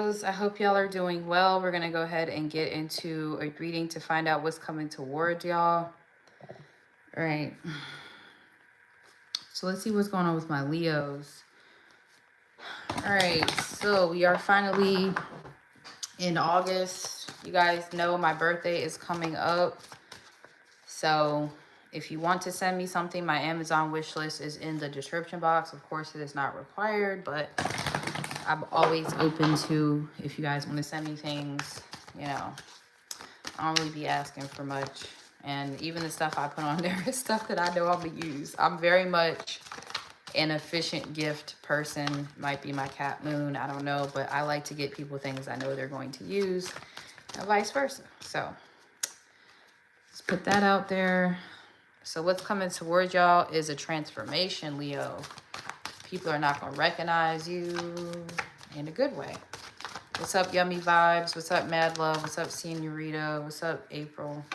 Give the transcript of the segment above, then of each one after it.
Leos, I hope y'all are doing well. We're going to go ahead and get into a reading to find out what's coming towards y'all. All right. So let's see what's going on with my Leos. All right. So we are finally in August. You guys know my birthday is coming up. So if you want to send me something, my Amazon wish list is in the description box. Of course, it is not required, but I'm always open to, if you guys want to send me things, you know, I don't really be asking for much. And even the stuff I put on there is stuff that I know I'm going to use. I'm very much an efficient gift person. Might be my cat moon, I don't know. But I like to get people things I know they're going to use and vice versa. So let's put that out there. So what's coming towards y'all is a transformation, Leo. People are not going to recognize you in a good way. What's up, Yummy Vibes? What's up, Mad Love? What's up, Senorita? What's up, April?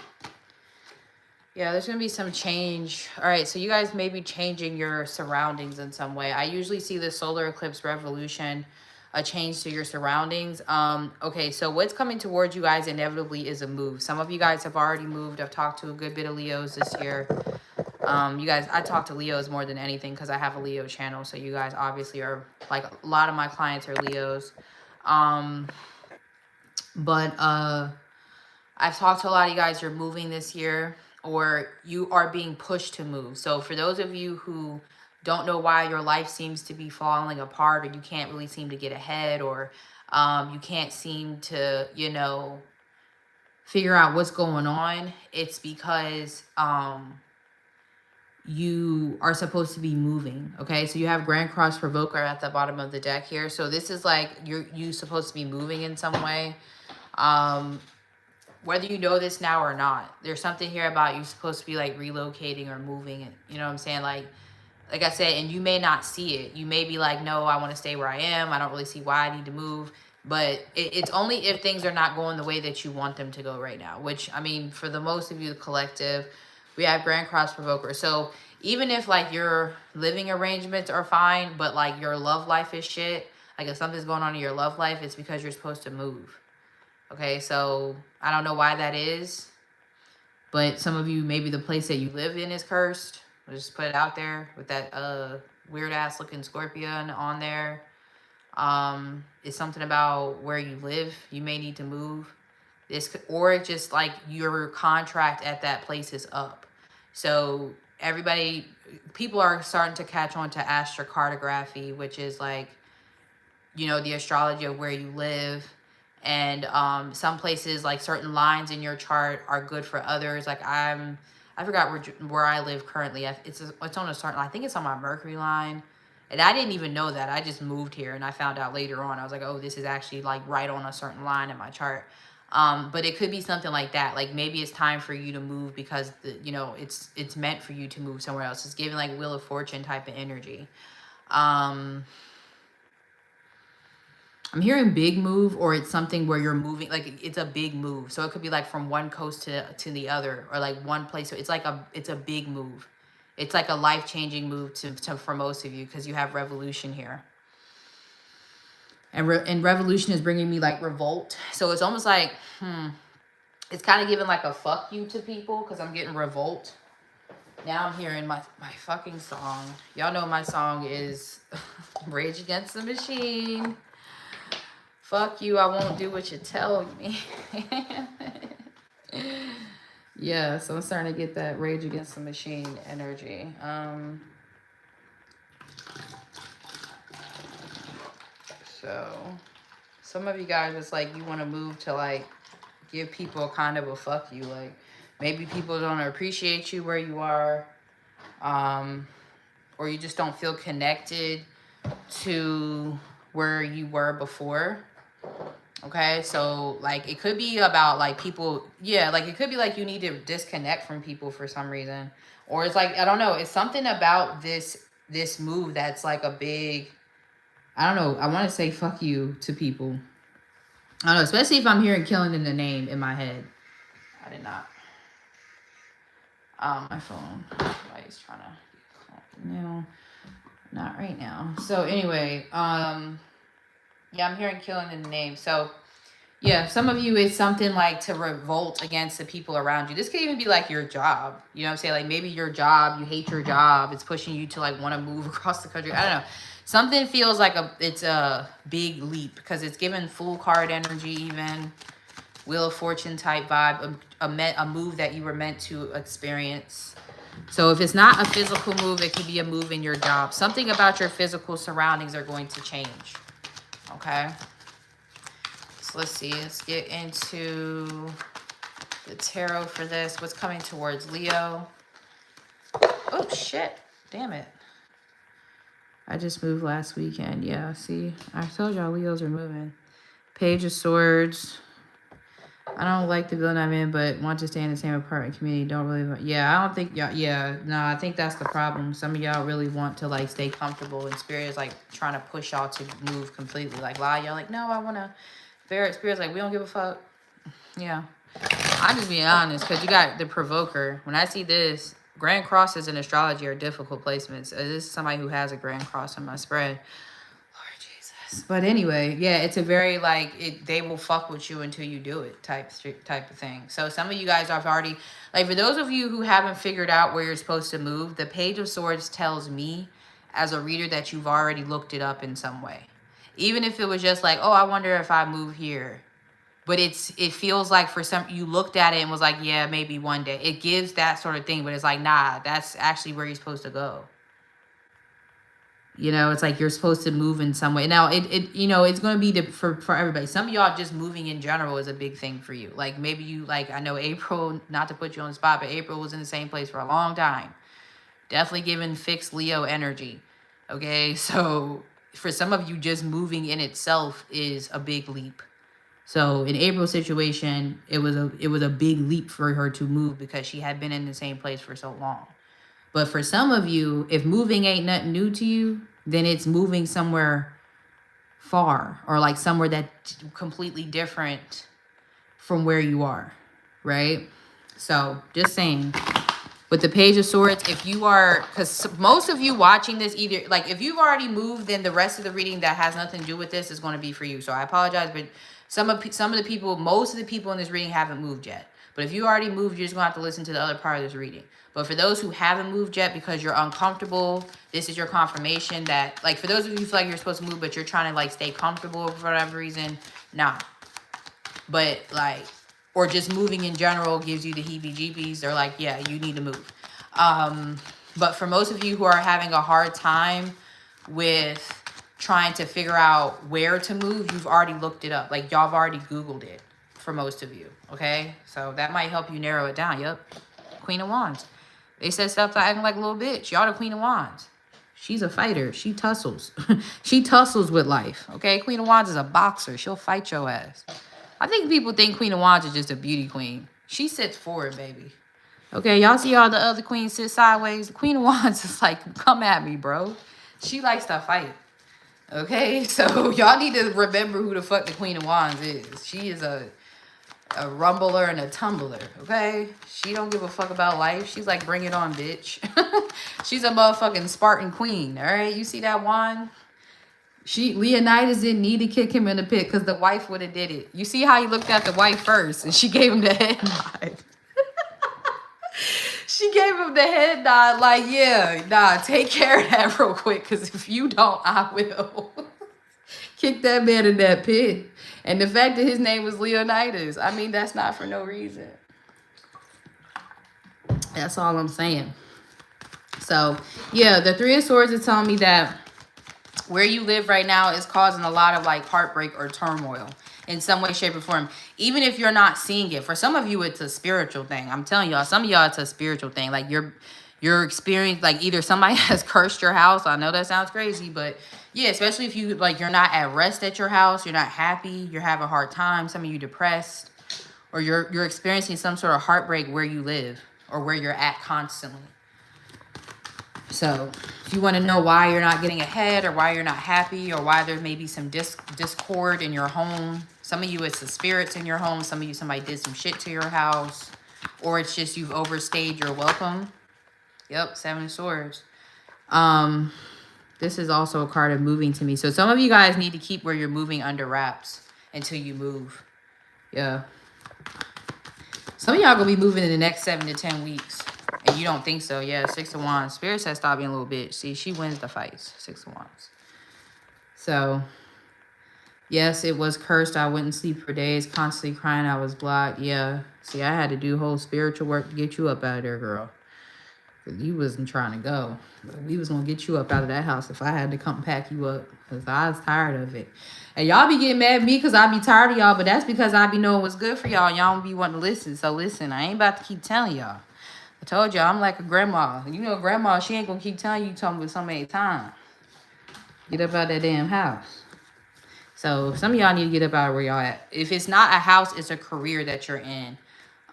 Yeah, there's going to be some change. All right, so you guys may be changing your surroundings in some way. I usually see the solar eclipse revolution, a change to your surroundings. Okay, so what's coming towards you guys inevitably is a move. Some of you guys have already moved. I've talked to a good bit of Leos this year. You guys, I talk to Leos more than anything because I have a Leo channel. So you guys obviously are, like, a lot of my clients are Leos. But I've talked to a lot of you guys, you're moving this year or you are being pushed to move. So for those of you who don't know why your life seems to be falling apart, or you can't really seem to get ahead, or you can't seem to, you know, figure out what's going on, it's because you are supposed to be moving. Okay, so you have Grand Cross Provoker at the bottom of the deck here. So this is like you supposed to be moving in some way. Whether you know this now or not, there's something here about you supposed to be like relocating or moving. You know what I'm saying? Like I said, and you may not see it. You may be like, no, I want to stay where I am. I don't really see why I need to move. But it's only if things are not going the way that you want them to go right now. Which, I mean, for the most of you, the collective, we have Grand Cross Provoker. So even if like your living arrangements are fine, but like your love life is shit, like if something's going on in your love life, it's because you're supposed to move. Okay, so I don't know why that is, but some of you, maybe the place that you live in is cursed. I'll just put it out there with that weird ass looking scorpion on there. It's something about where you live. You may need to move. Or it's just like your contract at that place is up. So people are starting to catch on to astrocartography, which is like, you know, the astrology of where you live. And some places, like certain lines in your chart are good for others. Like I forgot where I live currently. It's on a certain, I think it's on my Mercury line. And I didn't even know that. I just moved here and I found out later on. I was like, oh, this is actually like right on a certain line in my chart. But it could be something like that. Like maybe it's time for you to move because you know, it's meant for you to move somewhere else. It's giving like Wheel of Fortune type of energy. I'm hearing big move, or it's something where you're moving, like it's a big move. So it could be like from one coast to the other, or like one place. So it's like it's a big move. It's like a life-changing move for most of you because you have revolution here. And revolution is bringing me like revolt. So it's almost like, it's kind of giving like a fuck you to people because I'm getting revolt. Now I'm hearing my fucking song. Y'all know my song is Rage Against the Machine. Fuck you, I won't do what you tell me. Yeah, so I'm starting to get that Rage Against the Machine energy. So some of you guys, it's like you want to move to like give people kind of a fuck you. Like maybe people don't appreciate you where you are, or you just don't feel connected to where you were before. Okay, so like it could be about like people, yeah, like it could be like you need to disconnect from people for some reason, or it's like, I don't know, it's something about this move that's like a big, I don't know, I want to say fuck you to people. I don't know, especially if I'm hearing killing in the name in my head. I did not. My phone. Somebody's trying to call. No, not right now. So anyway, Yeah, I'm hearing killing in the name. So yeah, some of you it's something like to revolt against the people around you. This could even be like your job. You know what I'm saying? Like maybe your job, you hate your job. It's pushing you to like want to move across the country. I don't know. Something feels like it's a big leap because it's given full card energy, even Wheel of Fortune type vibe, a move that you were meant to experience. So if it's not a physical move, it could be a move in your job. Something about your physical surroundings are going to change. Okay. So let's see. Let's get into the tarot for this. What's coming towards Leo? Oh, shit. Damn it. I just moved last weekend. Yeah, see? I told y'all Leos are moving. Page of Swords. I don't like the building I'm in, but want to stay in the same apartment community. Don't really... Yeah, I don't think... y'all... Yeah, no, I think that's the problem. Some of y'all really want to, like, stay comfortable. And Spirit is, like, trying to push y'all to move completely. Like, a lot of y'all like, no, I want to... Spirit's like, we don't give a fuck. Yeah. I'm just being honest, because you got the Provoker. When I see this, Grand Crosses in astrology are difficult placements. This is somebody who has a Grand Cross in my spread. Lord Jesus. But anyway, yeah, it's a very, like, they will fuck with you until you do it type of thing. So some of you guys have already, like, for those of you who haven't figured out where you're supposed to move, the Page of Swords tells me, as a reader, that you've already looked it up in some way. Even if it was just like, oh, I wonder if I move here. But it feels like for some, you looked at it and was like, yeah, maybe one day. It gives that sort of thing, but it's like, nah, that's actually where you're supposed to go. You know, it's like you're supposed to move in some way. Now, you know, it's going to be for everybody. Some of y'all just moving in general is a big thing for you. Like maybe you, like, I know April, not to put you on the spot, but April was in the same place for a long time. Definitely giving fixed Leo energy. Okay, so for some of you, just moving in itself is a big leap. So in April's situation, it was a big leap for her to move because she had been in the same place for so long. But for some of you, if moving ain't nothing new to you, then it's moving somewhere far or like somewhere that's completely different from where you are, right? So just saying. With the Page of Swords, if you are, because most of you watching this, either, like, if you've already moved, then the rest of the reading that has nothing to do with this is going to be for you. So I apologize, but some of the people, most of the people in this reading haven't moved yet. But if you already moved, you're just going to have to listen to the other part of this reading. But for those who haven't moved yet because you're uncomfortable, this is your confirmation that, like, for those of you who feel like you're supposed to move, but you're trying to, like, stay comfortable for whatever reason, nah. But, like, or just moving in general gives you the heebie-jeebies. They're like, yeah, you need to move. But for most of you who are having a hard time with trying to figure out where to move, you've already looked it up. Like, y'all have already Googled it for most of you, okay? So that might help you narrow it down. Yep, Queen of Wands. They said stop acting like a little bitch. Y'all the Queen of Wands. She's a fighter. She tussles. She tussles with life, okay? Queen of Wands is a boxer. She'll fight your ass. I think people think Queen of Wands is just a beauty queen. She sits forward, baby. Okay, y'all see all the other queens sit sideways? The Queen of Wands is like, come at me, bro. She likes to fight. Okay, so y'all need to remember who the fuck the Queen of Wands is. She is a rumbler and a tumbler, okay? She don't give a fuck about life. She's like, bring it on, bitch. She's a motherfucking Spartan queen, all right? You see that wand? Leonidas didn't need to kick him in the pit because the wife would have did it. You see how he looked at the wife first and she gave him the head nod. She gave him the head nod like, yeah, nah, take care of that real quick because if you don't, I will. Kick that man in that pit. And the fact that his name was Leonidas, I mean, that's not for no reason. That's all I'm saying. So, yeah, the Three of Swords is telling me that where you live right now is causing a lot of like heartbreak or turmoil in some way, shape, or form. Even if you're not seeing it. For some of you, it's a spiritual thing. I'm telling y'all, some of y'all, it's a spiritual thing. Like you're experiencing, like either somebody has cursed your house. I know that sounds crazy, but yeah, especially if you like, you're not at rest at your house. You're not happy. You're having a hard time. Some of you depressed, or you're experiencing some sort of heartbreak where you live or where you're at constantly. So if you want to know why you're not getting ahead or why you're not happy or why there may be some discord in your home. Some of you, it's the spirits in your home. Some of you, somebody did some shit to your house. Or it's just you've overstayed your welcome. Yep, Seven of Swords. The This is also a card of moving to me. So some of you guys need to keep where you're moving under wraps until you move. Yeah. Some of y'all gonna be moving in the next 7 to 10 weeks. And you don't think so. Yeah, 6 of Wands. Spirit says stop being a little bitch. See, she wins the fights. 6 of Wands. So, yes, it was cursed. I wouldn't sleep for days. Constantly crying. I was blocked. Yeah. See, I had to do whole spiritual work to get you up out of there, girl. You wasn't trying to go. We was going to get you up out of that house if I had to come pack you up. Because I was tired of it. And y'all be getting mad at me because I be tired of y'all. But that's because I be knowing what's good for y'all. Y'all don't be wanting to listen. So listen, I ain't about to keep telling y'all. I told y'all I'm like a grandma. You know, grandma, she ain't going to keep telling you something with so many times. Get up out of that damn house. So some of y'all need to get up out of where y'all at. If it's not a house, it's a career that you're in.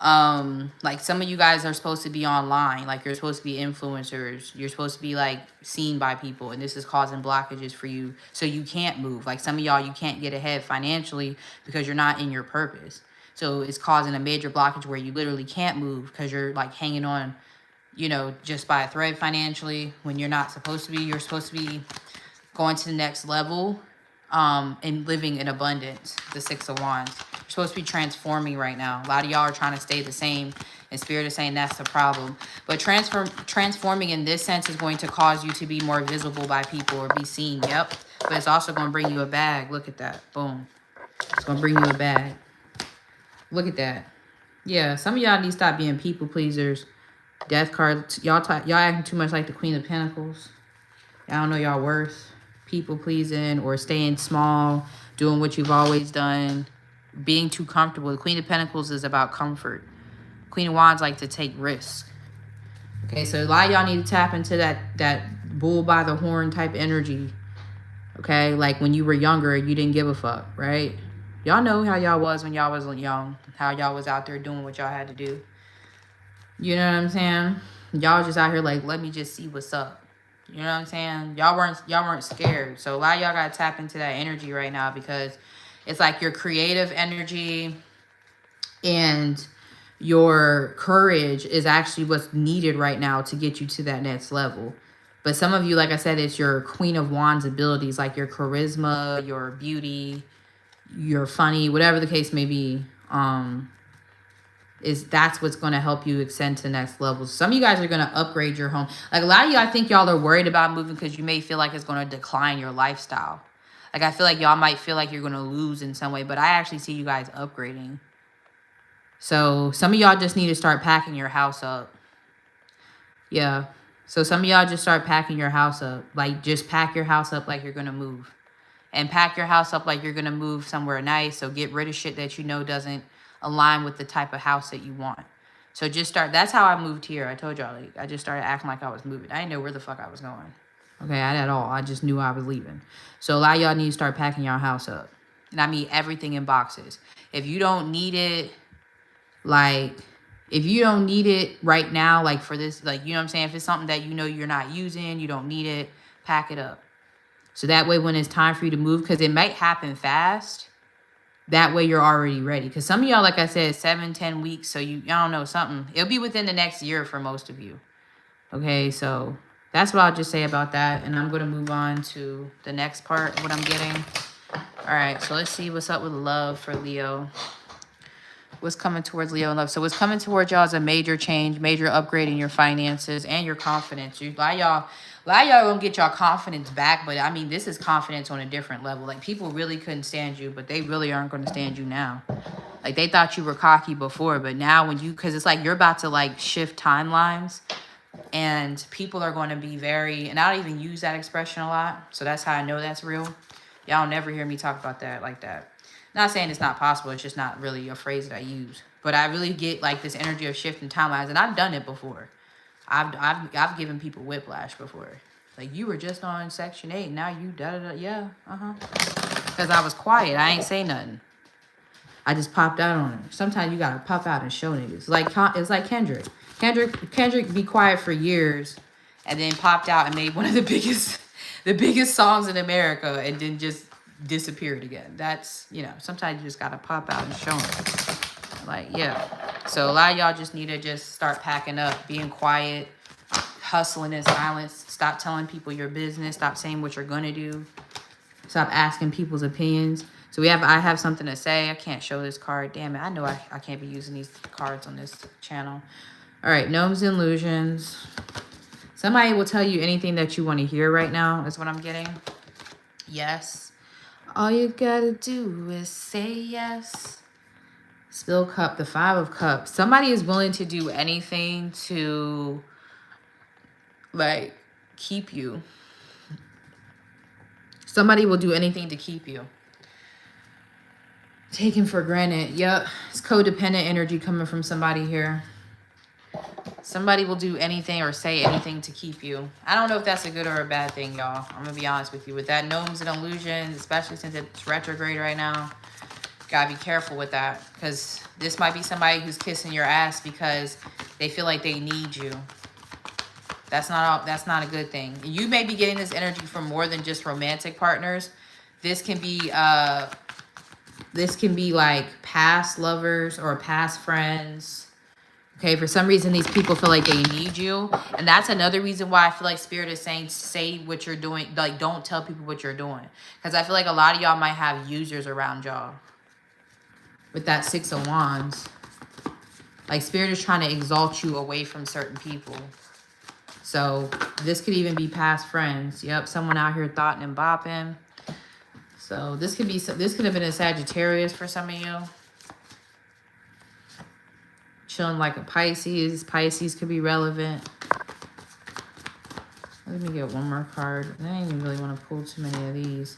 Like some of you guys are supposed to be online, like you're supposed to be influencers, you're supposed to be like seen by people, and this is causing blockages for you, so you can't move. Like some of y'all, you can't get ahead financially because you're not in your purpose, so it's causing a major blockage where you literally can't move because you're like hanging on, you know, just by a thread financially when you're not supposed to be. You're supposed to be going to the next level and living in abundance. The 6 of Wands. You're supposed to be transforming right now. A lot of y'all are trying to stay the same, and Spirit is saying that's the problem. But transforming in this sense is going to cause you to be more visible by people or be seen. Yep. But it's also going to bring you a bag. Look at that. Boom. It's going to bring you a bag. Look at that. Yeah, some of y'all need to stop being people pleasers. Death card. Y'all acting too much like the Queen of Pentacles. Y'all don't know y'all worth. People pleasing or staying small, doing what you've always done, being too comfortable. The Queen of Pentacles is about comfort. Queen of Wands like to take risks. Okay, so a lot of y'all need to tap into that bull by the horn type energy. Okay, like when you were younger, you didn't give a fuck, right? Y'all know how y'all was when y'all was young, how y'all was out there doing what y'all had to do. You know what I'm saying? Y'all just out here like, let me just see what's up. You know what I'm saying? Y'all weren't scared. So a lot of y'all gotta tap into that energy right now, because it's like your creative energy and your courage is actually what's needed right now to get you to that next level. But some of you, like I said, it's your Queen of Wands abilities, like your charisma, your beauty, your funny, whatever the case may be. That's what's going to help you extend to the next level. Some of you guys are going to upgrade your home. Like a lot of you, I think y'all are worried about moving because you may feel like it's going to decline your lifestyle. Like I feel like y'all might feel like you're going to lose in some way, but I actually see you guys upgrading. So some of y'all just need to start packing your house up. Yeah. So some of y'all just start packing your house up. Like just pack your house up like you're going to move. And pack your house up like you're going to move somewhere nice. So get rid of shit that you know doesn't align with the type of house that you want. So just start. That's how I moved here. I told y'all, like, I just started acting like I was moving. I didn't know where the fuck I was going. Okay, at all. I just knew I was leaving. So a lot of y'all need to start packing your house up. And I mean everything in boxes. If you don't need it, like, if you don't need it right now, like for this, like, you know what I'm saying? If it's something that you know you're not using, you don't need it, pack it up. So that way when it's time for you to move, because it might happen fast, that way you're already ready. Because some of y'all, like I said, 7-10 weeks. So I don't know, something. It'll be within the next year for most of you. Okay, so that's what I'll just say about that. And I'm going to move on to the next part of what I'm getting. All right, so let's see what's up with love for Leo. What's coming towards Leo in love? So what's coming towards y'all is a major change, major upgrade in your finances and your confidence. A lot of y'all gonna get y'all confidence back, but I mean, this is confidence on a different level. Like people really couldn't stand you, but they really aren't going to stand you now. Like they thought you were cocky before, but now because it's like you're about to like shift timelines, and people are going to be very, and I don't even use that expression a lot, so that's how I know that's real. Y'all never hear me talk about that like that. Not saying it's not possible, it's just not really a phrase that I use. But I really get like this energy of shifting timelines, and I've done it before. I've given people whiplash before. Like, you were just on Section 8, now you da-da-da. Yeah, because I was quiet. I ain't say nothing. I just popped out on it. Sometimes you got to pop out and show niggas. It's like Kendrick. Kendrick be quiet for years and then popped out and made one of the biggest songs in America and then just disappeared again. That's, you know, sometimes you just got to pop out and show them. Like, yeah. So a lot of y'all just need to just start packing up, being quiet. hustling in silence. Stop telling people your business. Stop saying what you're going to do. Stop asking people's opinions. So I have something to say. I can't show this card. Damn it. I know I can't be using these cards on this channel. All right. Gnomes and illusions. Somebody will tell you anything that you want to hear right now is what I'm getting. Yes. All you got to do is say yes. Spill cup. The 5 of cups. Somebody is willing to do anything to like keep you. Somebody will do anything to keep you. Taken for granted. Yep. It's codependent energy coming from somebody here. Somebody will do anything or say anything to keep you. I don't know if that's a good or a bad thing, y'all. I'm going to be honest with you. With that gnomes and illusions, especially since it's retrograde right now, gotta be careful with that. Because this might be somebody who's kissing your ass because they feel like they need you. That's not a good thing. You may be getting this energy from more than just romantic partners. This can be like past lovers or past friends. Okay, for some reason these people feel like they need you, and that's another reason why I feel like Spirit is saying say what you're doing. Like, don't tell people what you're doing, because I feel like a lot of y'all might have users around y'all. With that 6 of Wands, like Spirit is trying to exalt you away from certain people. So this could even be past friends. Yep, someone out here thoughting and bopping. So this could have been a Sagittarius for some of you. Chilling like a Pisces. Pisces could be relevant. Let me get one more card. I didn't even really want to pull too many of these.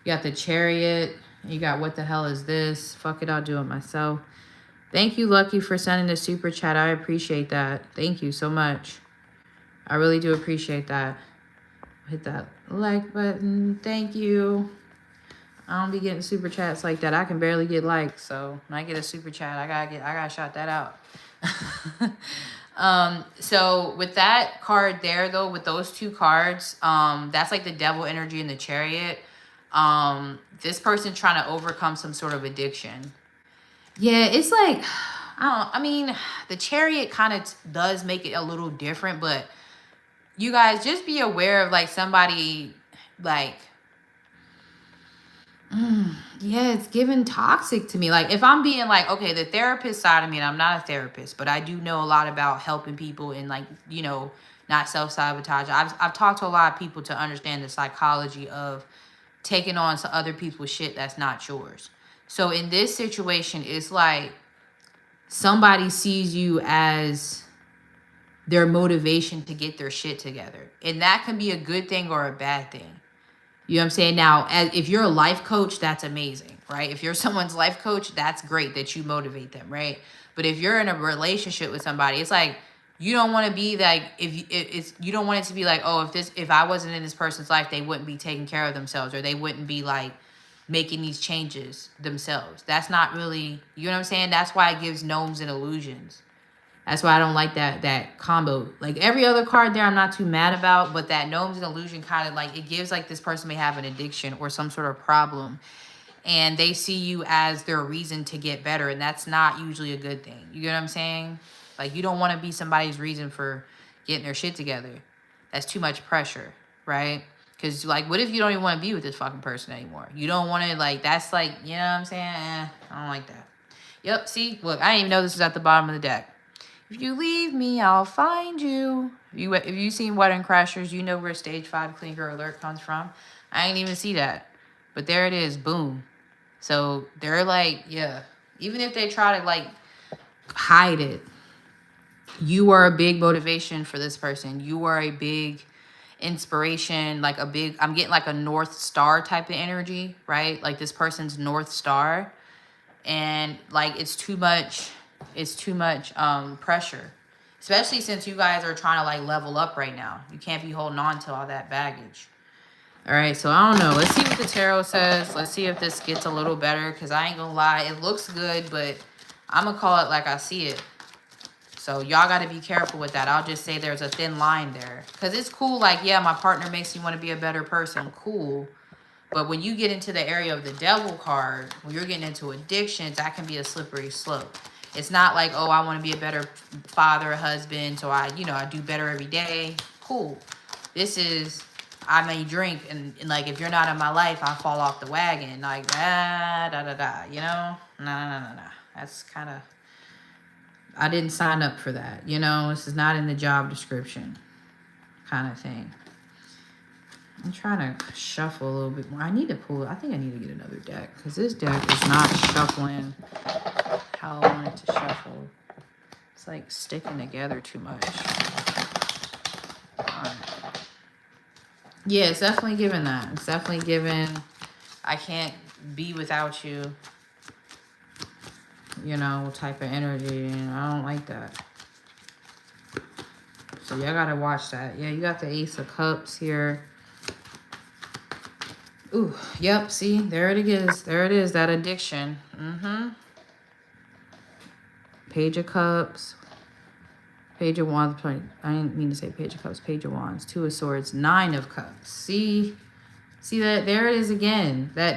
You got the Chariot. You got what the hell is this? Fuck it, I'll do it myself. Thank you, Lucky, for sending the super chat. I appreciate that. Thank you so much. I really do appreciate that. Hit that like button. Thank you. I don't be getting super chats like that. I can barely get likes. So when I get a super chat, I gotta shout that out. So with that card there though, with those 2 cards, that's like the devil energy in the Chariot. This person trying to overcome some sort of addiction. Yeah, it's like, I mean, the Chariot kind of does make it a little different, but you guys just be aware of like somebody like, yeah, it's given toxic to me. Like if I'm being like, okay, the therapist side of me, and I'm not a therapist, but I do know a lot about helping people and like, you know, not self-sabotage. I've talked to a lot of people to understand the psychology of taking on some other people's shit that's not yours. So in this situation, it's like somebody sees you as their motivation to get their shit together. And that can be a good thing or a bad thing. You know what I'm saying? Now, if you're a life coach, that's amazing, right? If you're someone's life coach, that's great that you motivate them, right? But if you're in a relationship with somebody, it's like you don't want to be like, you don't want it to be like, oh, if I wasn't in this person's life, they wouldn't be taking care of themselves, or they wouldn't be like making these changes themselves. That's not really, you know what I'm saying? That's why it gives gnomes and illusions. That's why I don't like that combo. Like every other card there, I'm not too mad about, but that gnomes and illusion kind of like, it gives like this person may have an addiction or some sort of problem, and they see you as their reason to get better, and that's not usually a good thing. You get what I'm saying? Like you don't want to be somebody's reason for getting their shit together. That's too much pressure, right? Because like, what if you don't even want to be with this fucking person anymore? You don't want to, like, that's like, you know what I'm saying? I don't like that. Yep, see? Look, I didn't even know this was at the bottom of the deck. If you leave me, I'll find you. If you've seen Wedding Crashers, you know where stage 5 clinker alert comes from. I ain't even see that. But there it is. Boom. So they're like, yeah. Even if they try to like hide it, you are a big motivation for this person. You are a big inspiration, like I'm getting like a North Star type of energy, right? Like this person's North Star. And like it's too much pressure, especially since you guys are trying to like level up right now. You can't be holding on to all that baggage. All right, so I don't know. Let's see what the tarot says. Let's see if this gets a little better, because I ain't gonna lie, it looks good, but I'm gonna call it like I see it. So y'all got to be careful with that. I'll just say there's a thin line there, because it's cool, like, yeah, my partner makes you want to be a better person, cool. But when you get into the area of the devil card, when you're getting into addictions, that can be a slippery slope. It's not like, oh, I want to be a better father, husband, so I do better every day. Cool. This is, I may drink, and like, if you're not in my life, I fall off the wagon. Like, you know? No. That's kind of, I didn't sign up for that. You know, this is not in the job description kind of thing. I'm trying to shuffle a little bit more. I think I need to get another deck, because this deck is not shuffling how I want it to shuffle. It's like sticking together too much. All right. Yeah, it's definitely giving that. It's definitely giving, I can't be without you, you know, type of energy, and I don't like that. So y'all gotta watch that. Yeah, you got the Ace of Cups here. Ooh, yep, see, there it is. There it is, that addiction. Page of Cups. Page of Wands. I didn't mean to say Page of Cups. Page of Wands. Two of Swords. Nine of Cups. See that? There it is again. That,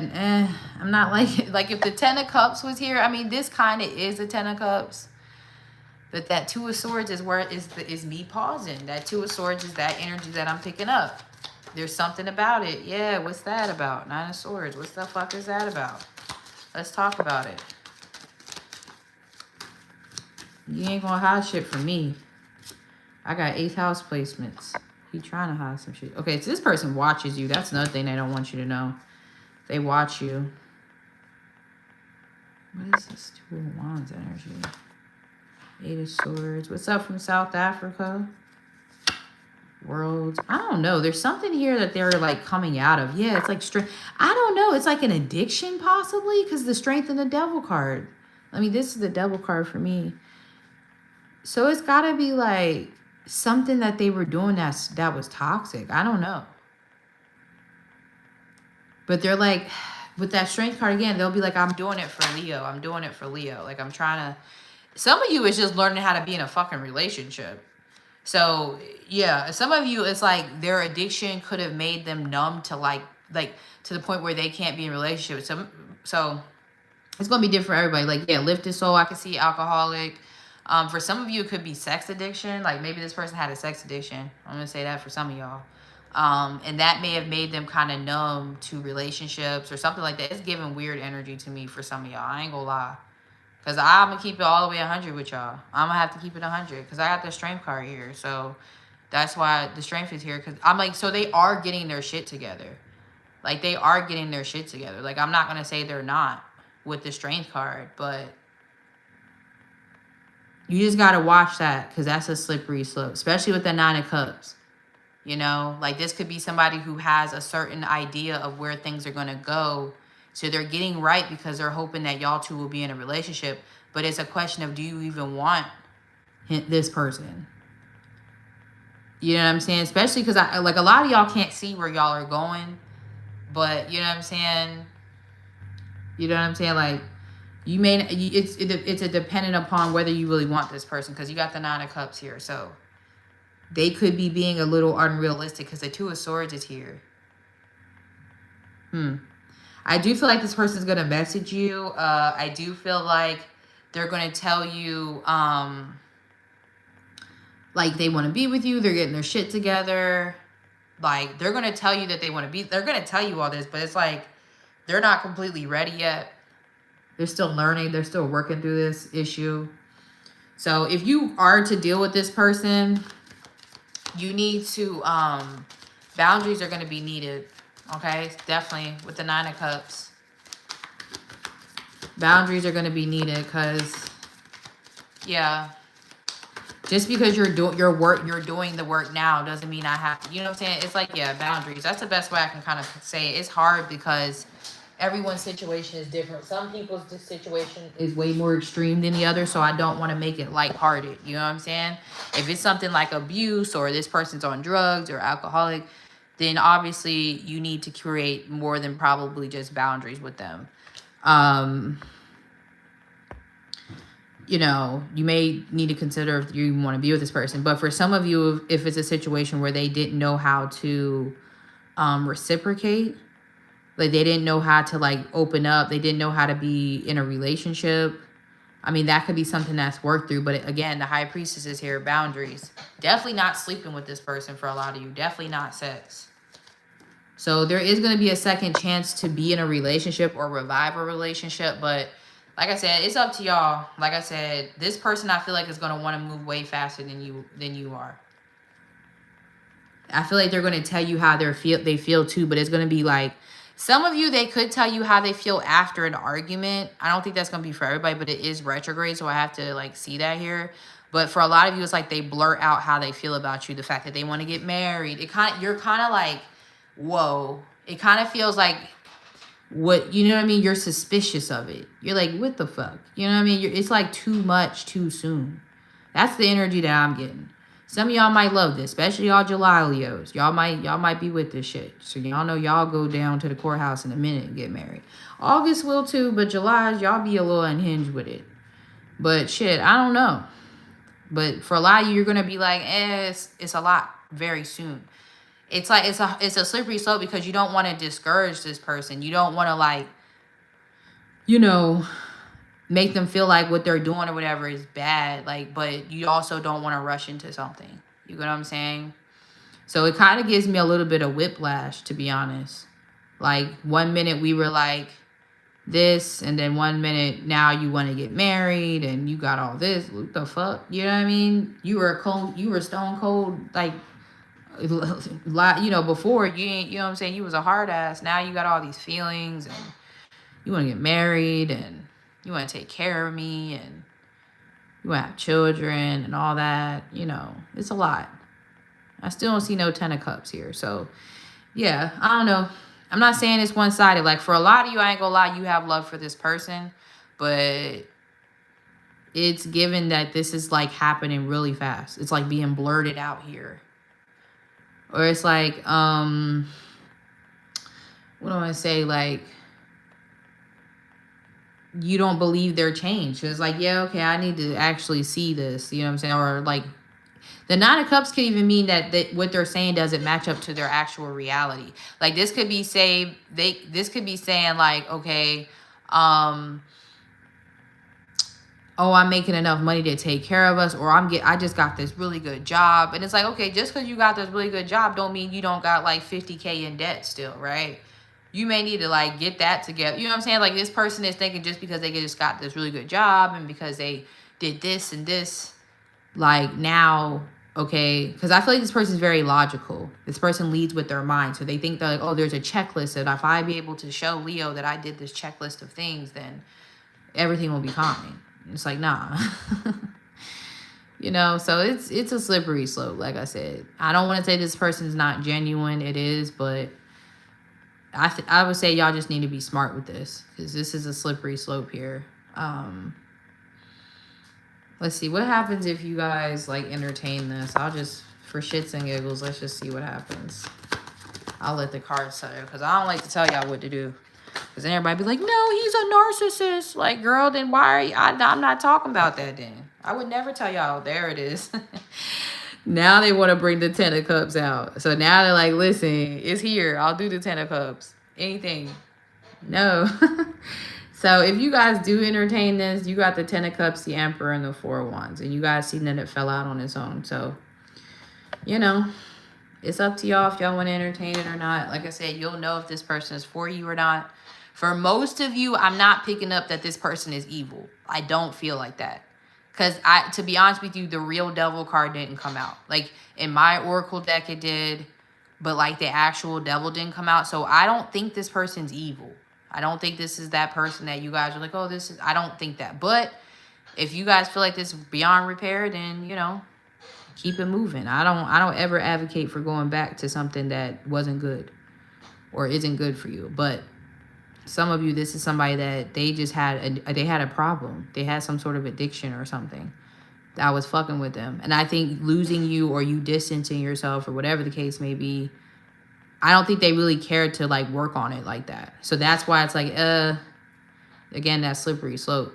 I'm not like it. Like, if the Ten of Cups was here, I mean, this kind of is a Ten of Cups. But that Two of Swords is where is me pausing. That Two of Swords is that energy that I'm picking up. There's something about it. Yeah, what's that about? Nine of Swords. What the fuck is that about? Let's talk about it. You ain't gonna hide shit from me. I got 8th house placements. He trying to hide some shit. Okay, so this person watches you. That's another thing they don't want you to know. They watch you. What is this? Two of Wands energy. 8 of Swords. What's up from South Africa? Worlds. I don't know. There's something here that they're like coming out of. Yeah, it's like strength. I don't know. It's like an addiction possibly, because the Strength and the Devil card. I mean, this is the Devil card for me. So it's got to be like something that they were doing that was toxic. I don't know. But they're like, with that Strength card again, they'll be like, I'm doing it for Leo. I'm doing it for Leo. Like, I'm trying to. Some of you is just learning how to be in a fucking relationship. So, yeah, some of you, it's like their addiction could have made them numb to like to the point where they can't be in a relationship. So it's going to be different for everybody. Like, yeah, lifted soul, I can see alcoholic. For some of you, it could be sex addiction. Like, maybe this person had a sex addiction. I'm going to say that for some of y'all. And that may have made them kind of numb to relationships or something like that. It's giving weird energy to me for some of y'all. I ain't going to lie. Because I'm going to keep it all the way 100 with y'all. I'm going to have to keep it 100. Because I got the Strength card here. So that's why the Strength is here. Because I'm like, so they are getting their shit together. Like, they are getting their shit together. Like, I'm not going to say they're not with the Strength card. But you just got to watch that. Because that's a slippery slope. Especially with the 9 of Cups. You know? Like, this could be somebody who has a certain idea of where things are going to go. So they're getting right because they're hoping that y'all two will be in a relationship. But it's a question of, do you even want this person? You know what I'm saying? Especially because like a lot of y'all can't see where y'all are going. But you know what I'm saying? You know what I'm saying? Like, you may, it's a dependent upon whether you really want this person. Because you got the 9 of Cups here. So they could be being a little unrealistic because the 2 of Swords is here. I do feel like this person's going to message you. I do feel like they're going to tell you, like, they want to be with you. They're getting their shit together. Like, they're going to tell you that they want to be. They're going to tell you all this, but it's like they're not completely ready yet. They're still learning. They're still working through this issue. So if you are to deal with this person, you need to, boundaries are going to be needed. Okay, definitely with the 9 of Cups. Boundaries are going to be needed because, yeah, just because you're doing the work now doesn't mean I have to, you know what I'm saying? It's like, yeah, boundaries. That's the best way I can kind of say it. It's hard because everyone's situation is different. Some people's situation is way more extreme than the other, so I don't want to make it lighthearted. You know what I'm saying? If it's something like abuse or this person's on drugs or alcoholic, then obviously you need to create more than probably just boundaries with them. You know, you may need to consider if you want to be with this person. But for some of you, if it's a situation where they didn't know how to reciprocate, like they didn't know how to like open up, they didn't know how to be in a relationship, I mean, that could be something that's worked through. But again, the high priestess is here. Boundaries. Definitely not sleeping with this person for a lot of you. Definitely not sex. So there is going to be a second chance to be in a relationship or revive a relationship. But like I said, it's up to y'all. Like I said, this person I feel like is going to want to move way faster than you are. I feel like they're going to tell you how they feel too, but it's going to be like, some of you, they could tell you how they feel after an argument. I don't think that's going to be for everybody, but it is retrograde, so I have to like see that here. But for a lot of you, it's like they blurt out how they feel about you, the fact that they want to get married. You're kind of like, whoa. It kind of feels like, what, you know what I mean? You're suspicious of it. You're like, what the fuck? You know what I mean? It's like too much too soon. That's the energy that I'm getting. Some of y'all might love this, especially y'all July Leos. Y'all might be with this shit. So y'all know y'all go down to the courthouse in a minute and get married. August will too, but July, y'all be a little unhinged with it. But shit, I don't know. But for a lot of you, you're gonna be like, it's a lot very soon. It's like it's a slippery slope because you don't want to discourage this person. You don't want to like, make them feel like what they're doing or whatever is bad. Like, but you also don't want to rush into something. You get what I'm saying? So it kind of gives me a little bit of whiplash, to be honest. Like 1 minute we were like this, and then 1 minute now you want to get married and you got all this. What the fuck? You know what I mean? You were stone cold, like, before you ain't, you know what I'm saying? You was a hard ass. Now you got all these feelings and you want to get married and you want to take care of me and you want to have children and all that. It's a lot. I still don't see no 10 of cups here. So, yeah, I don't know. I'm not saying it's one-sided. Like, for a lot of you, I ain't gonna lie, you have love for this person. But it's given that this is, like, happening really fast. It's, like, being blurted out here. Or it's like, what do I want to say? Like, you don't believe their change. It's like, yeah, okay, I need to actually see this. You know what I'm saying? Or like, the 9 of Cups could even mean that what they're saying doesn't match up to their actual reality. Like, this could be saying like, okay, oh, I'm making enough money to take care of us, or I just got this really good job. And it's like, okay, just because you got this really good job don't mean you don't got like 50K in debt still, right? You may need to like get that together. You know what I'm saying? Like, this person is thinking just because they just got this really good job and because they did this and this, like, now, okay, because I feel like this person is very logical. This person leads with their mind. So they think that, like, oh, there's a checklist that if I be able to show Leo that I did this checklist of things, then everything will be fine. It's like, nah. So it's a slippery slope, like I said. I don't want to say this person's not genuine. It is, but I would say y'all just need to be smart with this because this is a slippery slope here. Let's see what happens if you guys like entertain this. I'll just, for shits and giggles, let's just see what happens. I'll let the cards tell you because I don't like to tell y'all what to do. Because then everybody be like, no, he's a narcissist. Like, girl, then why are you? I'm not talking about that then. I would never tell y'all. There it is. Now they want to bring the 10 of Cups out. So now they're like, listen, it's here. I'll do the 10 of Cups. Anything. No. So if you guys do entertain this, you got the 10 of Cups, the Emperor, and the 4 of Wands. And you guys seen that it fell out on its own. So, it's up to y'all if y'all want to entertain it or not. Like I said, you'll know if this person is for you or not. For most of you, I'm not picking up that this person is evil. I don't feel like that. Because to be honest with you, the real devil card didn't come out. Like, in my oracle deck, it did. But, like, the actual devil didn't come out. So, I don't think this person's evil. I don't think this is that person that you guys are like, oh, this is... I don't think that. But if you guys feel like this is beyond repair, then, keep it moving. I don't ever advocate for going back to something that wasn't good or isn't good for you. But some of you, this is somebody that they just had a problem. They had some sort of addiction or something that was fucking with them. And I think losing you or you distancing yourself or whatever the case may be, I don't think they really cared to like work on it like that. So that's why it's like, again, that slippery slope.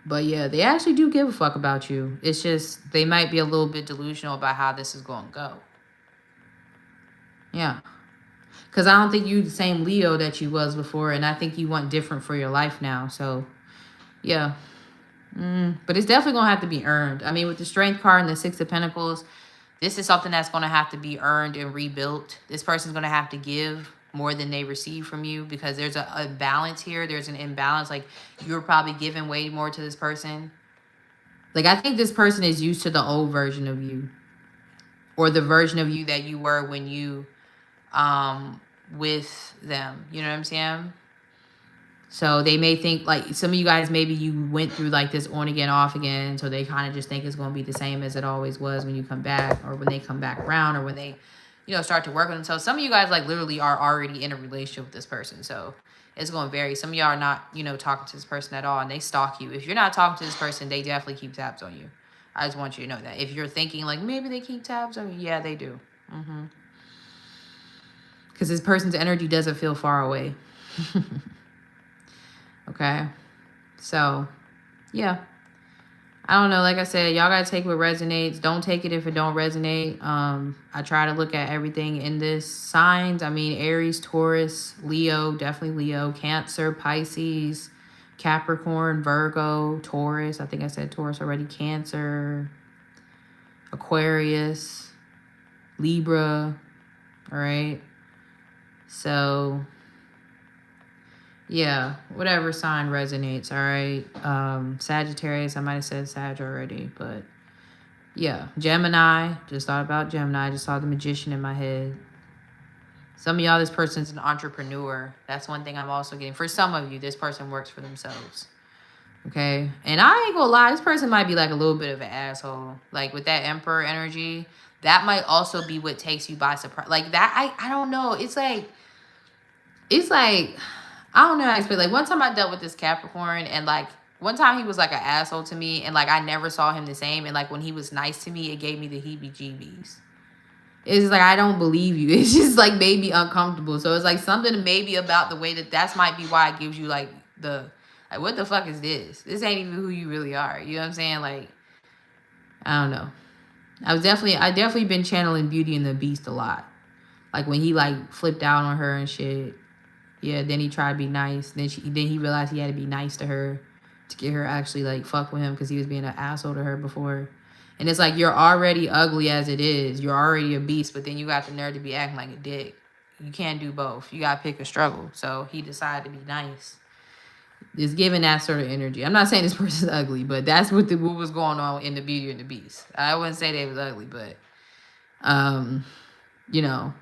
But yeah, they actually do give a fuck about you. It's just they might be a little bit delusional about how this is going to go. Yeah. Because I don't think you the same Leo that you was before. And I think you want different for your life now. So Yeah. But it's definitely going to have to be earned. I mean, with the Strength card and the Six of Pentacles, this is something that's going to have to be earned and rebuilt. This person's going to have to give more than they receive from you, because there's a balance here. There's an imbalance. Like, you're probably giving way more to this person. Like, I think this person is used to the old version of you, or the version of you that you were when you with them. You know what I'm saying? So they may think, like, some of you guys, maybe you went through like this on again, off again. So they kind of just think it's going to be the same as it always was when you come back, or when they come back around, or when they, you know, start to work with themselves. Some of you guys, like, literally are already in a relationship with this person. So it's going to vary. Some of y'all are not, you know, talking to this person at all, and they stalk you. If you're not talking to this person, they definitely keep tabs on you. I just want you to know that. If you're thinking like maybe they keep tabs on you, yeah, they do. Because this person's energy doesn't feel far away. Okay. So, yeah. I don't know. Like I said, y'all got to take what resonates. Don't take it if it don't resonate. I try to look at everything in this. Signs, I mean, Aries, Taurus, Leo, definitely Leo, Cancer, Pisces, Capricorn, Virgo, Taurus. I think I said Taurus already. Cancer, Aquarius, Libra. All right. So, yeah, whatever sign resonates, all right? Sagittarius, I might have said Sag already, but yeah. Gemini, just thought about Gemini. I just saw the Magician in my head. Some of y'all, this person's an entrepreneur. That's one thing I'm also getting. For some of you, this person works for themselves. Okay? And I ain't gonna lie, this person might be like a little bit of an asshole. Like, with that Emperor energy, that might also be what takes you by surprise. Like, that, I don't know. It's like, I don't know how to explain. Like, one time I dealt with this Capricorn, and like, one time he was like an asshole to me, and like, I never saw him the same. And like, when he was nice to me, it gave me the heebie-jeebies. It's like, I don't believe you. It's just like made me uncomfortable. So it's like something maybe about the way that might be why it gives you like what the fuck is this? This ain't even who you really are. You know what I'm saying? Like, I don't know. I definitely been channeling Beauty and the Beast a lot. Like, when he like flipped out on her and shit. Yeah, then he tried to be nice. Then he realized he had to be nice to her to get her actually like fuck with him, because he was being an asshole to her before. And it's like, you're already ugly as it is. You're already a beast, but then you got the nerve to be acting like a dick. You can't do both. You got to pick a struggle. So he decided to be nice. It's giving that sort of energy. I'm not saying this person's ugly, but that's what was going on in the Beauty and the Beast. I wouldn't say they was ugly, but you know.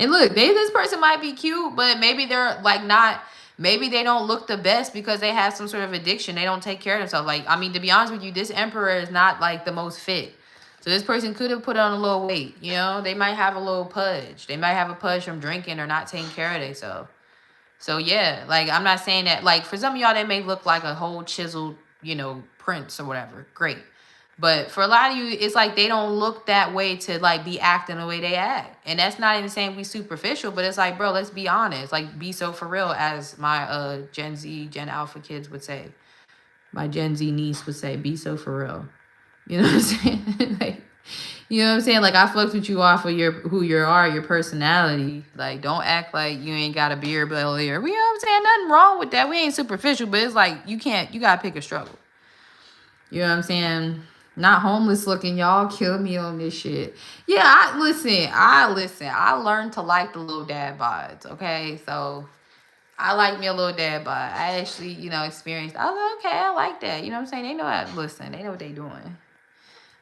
And look, this person might be cute, but maybe they're like not, maybe they don't look the best because they have some sort of addiction. They don't take care of themselves. Like, I mean, to be honest with you, this Emperor is not like the most fit. So this person could have put on a little weight, you know? They might have a little pudge. They might have a pudge from drinking or not taking care of themselves. So yeah, like, I'm not saying that, like, for some of y'all, they may look like a whole chiseled, you know, prince or whatever. Great. But for a lot of you, it's like they don't look that way to like be acting the way they act. And that's not even saying we superficial, but it's like, bro, let's be honest. Like, be so for real, as my Gen Z, Gen Alpha kids would say. My Gen Z niece would say, be so for real. You know what I'm saying? Like, you know what I'm saying? Like, I fucked with you off of who you are, your personality. Like, don't act like you ain't got a beard belly, or, you know what I'm saying? Nothing wrong with that. We ain't superficial, but it's like, you gotta pick a struggle. You know what I'm saying? Not homeless looking, y'all kill me on this shit. Yeah, I listen. I learned to like the little dad bods, okay? So I like me a little dad bod. I actually, you know, experienced. I was like, okay, I like that. You know what I'm saying? They know how to listen. They know what they doing.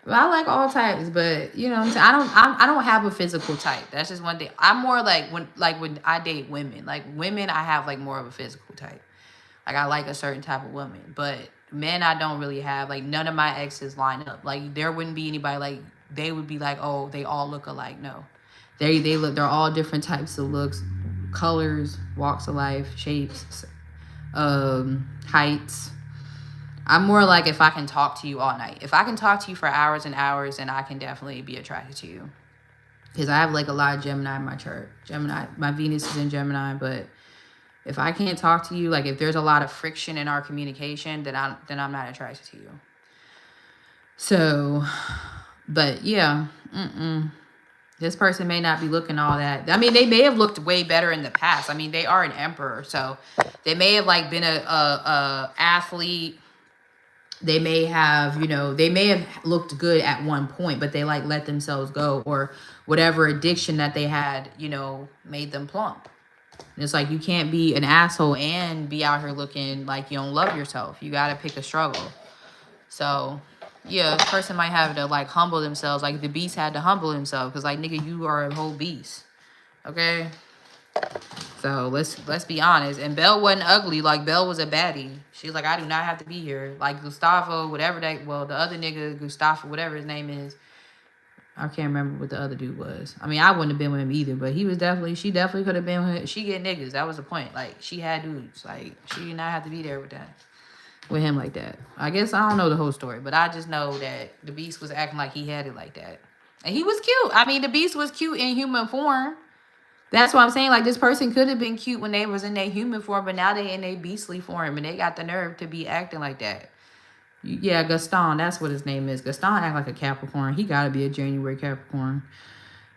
But I like all types, but you know what I'm saying? I don't have a physical type. That's just one thing. I'm more like when I date women. Like, women, I have like more of a physical type. Like, I like a certain type of woman, but men, I don't really have. Like, none of my exes line up. Like, there wouldn't be anybody like they would be like, oh, they all look alike. No, they're all different types of looks, colors, walks of life, shapes, heights. I'm more like, if I can talk to you all night, if I can talk to you for hours and hours, then I can definitely be attracted to you. Because I have like a lot of Gemini in my chart. Gemini, my Venus is in Gemini, but if I can't talk to you, like, if there's a lot of friction in our communication, then I'm not attracted to you. So, but yeah, this person may not be looking all that. I mean, they may have looked way better in the past. I mean, they are an emperor, so they may have like been a athlete, they may have, you know, they may have looked good at one point, but they like let themselves go, or whatever addiction that they had, you know, made them plump. And it's like, you can't be an asshole and be out here looking like you don't love yourself. You got to pick a struggle. So yeah, a person might have to like humble themselves. Like the beast had to humble himself, because like, nigga, you are a whole beast. Okay. So let's be honest. And Belle wasn't ugly. Like, Belle was a baddie. She's like, I do not have to be here. Like Gustavo, whatever that, well, the other nigga, Gustavo, whatever his name is, I can't remember what the other dude was. I mean, I wouldn't have been with him either, but he was definitely, she definitely could have been with him. She get niggas. That was the point. Like, she had dudes. Like, she did not have to be there with that, with him like that. I guess I don't know the whole story, but I just know that the beast was acting like he had it like that. And he was cute. I mean, the beast was cute in human form. That's what I'm saying. Like, this person could have been cute when they was in their human form, but now they in their beastly form, and they got the nerve to be acting like that. Yeah, Gaston, that's what his name is. Gaston act like a Capricorn. He gotta be a January Capricorn.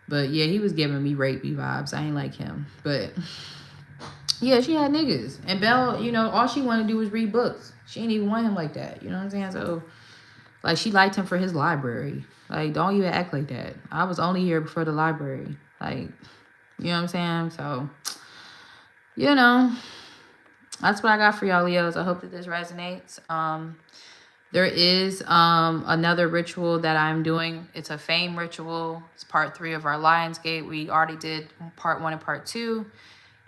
But yeah, he was giving me rapey vibes. I ain't like him. But yeah, she had niggas. And Belle, you know, all she wanted to do was read books. She didn't even want him like that. You know what I'm saying? So, like, she liked him for his library. Like, don't even act like that. I was only here for the library. Like, you know what I'm saying? So, you know, that's what I got for y'all, Leos. I hope that this resonates. There is another ritual that I'm doing. It's a fame ritual. It's part 3 of our Lionsgate. We already did part 1 and part 2.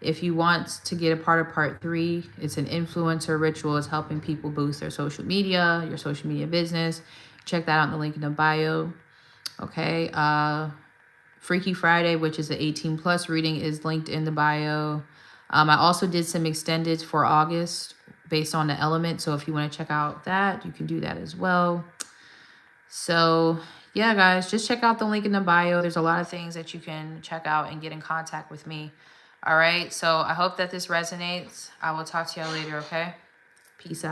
If you want to get a part of part 3, it's an influencer ritual. It's helping people boost their social media, your social media business. Check that out in the link in the bio. Okay. Freaky Friday, which is an 18+ reading, is linked in the bio. I also did some extended for August based on the element. So if you want to check out that, you can do that as well. So yeah, guys, just check out the link in the bio. There's a lot of things that you can check out and get in contact with me. All right. So I hope that this resonates. I will talk to y'all later. Okay. Peace out.